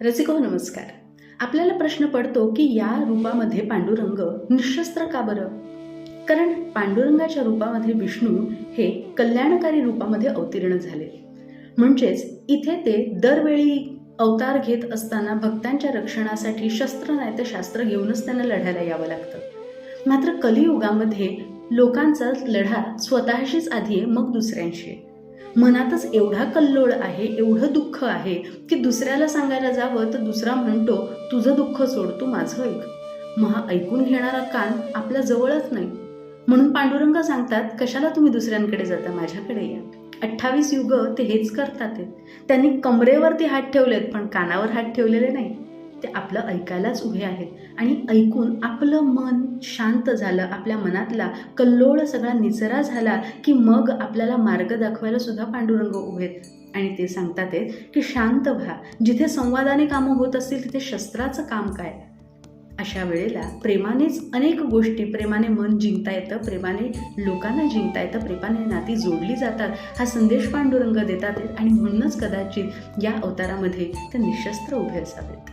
रसिको नमस्कार. आपल्याला प्रश्न पडतो की या रूपामध्ये पांडुरंग निशस्त्र का बरं? कारण पांडुरंगाच्या रूपामध्ये विष्णू हे कल्याणकारी रूपामध्ये अवतीर्ण झाले. म्हणजेच इथे ते दरवेळी अवतार घेत असताना भक्तांच्या रक्षणासाठी शस्त्र नाही तर शास्त्र घेऊनच त्यांना लढायला यावं लागतं. मात्र कलियुगामध्ये लोकांचा लढा स्वतःशीच आधी आहे, मग दुसऱ्यांशी. मनातच एवढा कल्लोळ आहे, एवढं दुःख आहे की दुसऱ्याला सांगायला जावं तर दुसरा म्हणतो, तुझं दुःख सोड, तू माझं ऐक. ऐकून घेणारा कान आपल्या जवळच नाही. म्हणून पांडुरंग सांगतात, कशाला तुम्ही दुसऱ्यांकडे जाता, माझ्याकडे या. 28 युग ते हेच करतात. त्यांनी कमरेवरती हात ठेवलेत पण कानावर हात ठेवलेले नाही. ते आपलं ऐकायलाच उभे आहेत आणि ऐकून आपलं मन शांत झालं, आपल्या मनातला कल्लोळ सगळा निचरा झाला की मग आपल्याला मार्ग दाखवायला सुद्धा पांडुरंग उभेत. आणि ते सांगतात की शांत व्हा. जिथे संवादाने कामं होत असतील तिथे शस्त्राचं काम काय? अशा वेळेला प्रेमानेच अनेक गोष्टी, प्रेमाने मन जिंकता येतं, प्रेमाने लोकांना जिंकता येतं, प्रेमाने नाती जोडली जातात, हा संदेश पांडुरंग देतात. आणि म्हणूनच कदाचित या अवतारामध्ये ते निशस्त्र उभे असावेत.